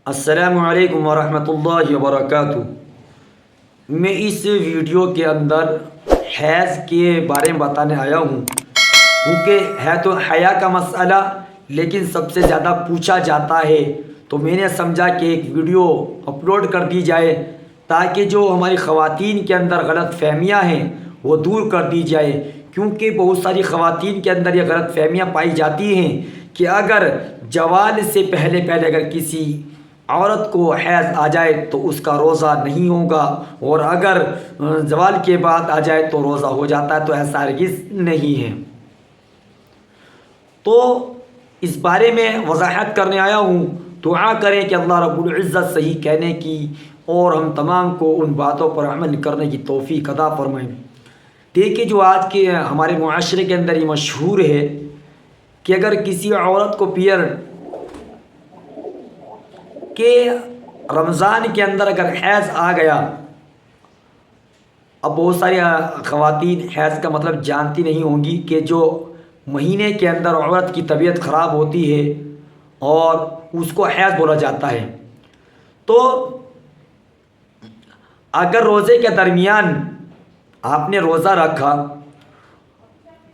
السلام علیکم ورحمۃ اللہ وبرکاتہ۔ میں اس ویڈیو کے اندر حیض کے بارے میں بتانے آیا ہوں، کیونکہ ہے تو حیا کا مسئلہ لیکن سب سے زیادہ پوچھا جاتا ہے، تو میں نے سمجھا کہ ایک ویڈیو اپلوڈ کر دی جائے تاکہ جو ہماری خواتین کے اندر غلط فہمیاں ہیں وہ دور کر دی جائے، کیونکہ بہت ساری خواتین کے اندر یہ غلط فہمیاں پائی جاتی ہیں کہ اگر زوال سے پہلے اگر کسی عورت کو حیض آ جائے تو اس کا روزہ نہیں ہوگا، اور اگر زوال کے بعد آ جائے تو روزہ ہو جاتا ہے، تو ایسا ہرگز نہیں ہے۔ تو اس بارے میں وضاحت کرنے آیا ہوں، دعا کریں کہ اللہ رب العزت صحیح کہنے کی اور ہم تمام کو ان باتوں پر عمل کرنے کی توفیق عطا فرمائیں۔ دیکھیے، جو آج کے ہمارے معاشرے کے اندر یہ مشہور ہے کہ اگر کسی عورت کو کہ رمضان کے اندر اگر حیض آ گیا، اب بہت ساری خواتین حیض کا مطلب جانتی نہیں ہوں گی کہ جو مہینے کے اندر عورت کی طبیعت خراب ہوتی ہے اور اس کو حیض بولا جاتا ہے۔ تو اگر روزے کے درمیان آپ نے روزہ رکھا،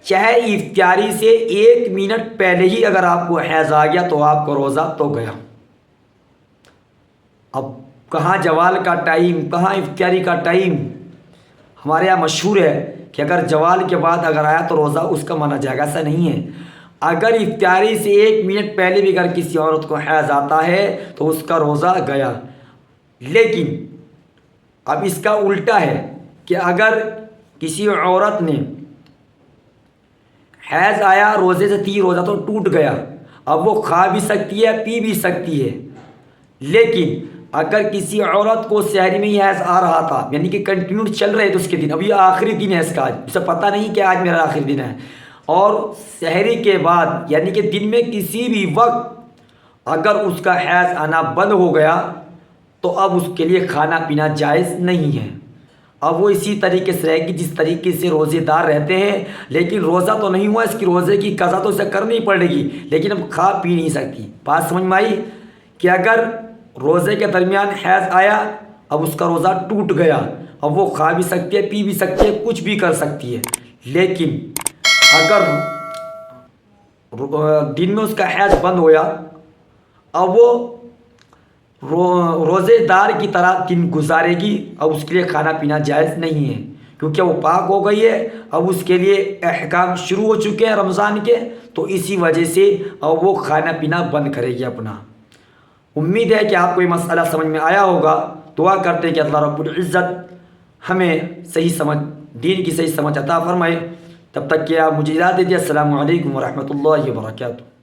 چاہے افطاری سے 1 منٹ پہلے ہی اگر آپ کو حیض آ گیا تو آپ کو روزہ تو گیا۔ اب کہاں زوال کا ٹائم، کہاں افطاری کا ٹائم؟ ہمارے یہاں مشہور ہے کہ اگر زوال کے بعد اگر آیا تو روزہ اس کا مانا جائے گا، ایسا نہیں ہے۔ اگر افطاری سے 1 منٹ پہلے بھی اگر کسی عورت کو حیض آتا ہے تو اس کا روزہ گیا۔ لیکن اب اس کا الٹا ہے کہ اگر کسی عورت نے حیض آیا، روزے سے تھی، روزہ تو ٹوٹ گیا، اب وہ کھا بھی سکتی ہے، پی بھی سکتی ہے۔ لیکن اگر کسی عورت کو سحری میں ہی حیض آ رہا تھا، یعنی کہ کنٹینیو چل رہے تھے اس کے دن، اب یہ آخری دن ہے اس کا، اسے پتہ نہیں کہ آج میرا آخری دن ہے، اور سحری کے بعد یعنی کہ دن میں کسی بھی وقت اگر اس کا حیض آنا بند ہو گیا تو اب اس کے لیے کھانا پینا جائز نہیں ہے۔ اب وہ اسی طریقے سے رہے گی جس طریقے سے روزے دار رہتے ہیں، لیکن روزہ تو نہیں ہوا، اس کی روزے کی قضا تو اسے کرنی پڑے گی، لیکن اب کھا پی نہیں سکتی۔ بات سمجھ میں آئی کہ اگر روزے کے درمیان حیض آیا، اب اس کا روزہ ٹوٹ گیا، اب وہ کھا بھی سکتی ہے، پی بھی سکتی ہے، کچھ بھی کر سکتی ہے۔ لیکن اگر دن میں اس کا حیض بند ہویا، اب وہ روزے دار کی طرح دن گزارے گی، اب اس کے لیے کھانا پینا جائز نہیں ہے، کیونکہ وہ پاک ہو گئی ہے، اب اس کے لیے احکام شروع ہو چکے ہیں رمضان کے، تو اسی وجہ سے اب وہ کھانا پینا بند کرے گی اپنا۔ امید ہے کہ آپ کو یہ مسئلہ سمجھ میں آیا ہوگا۔ دعا کرتے ہیں کہ اللہ رب العزت ہمیں صحیح سمجھ، دین کی صحیح سمجھ عطا فرمائے۔ تب تک کہ آپ مجھے اجازت دیجیے۔ السلام علیکم ورحمۃ اللہ وبرکاتہ۔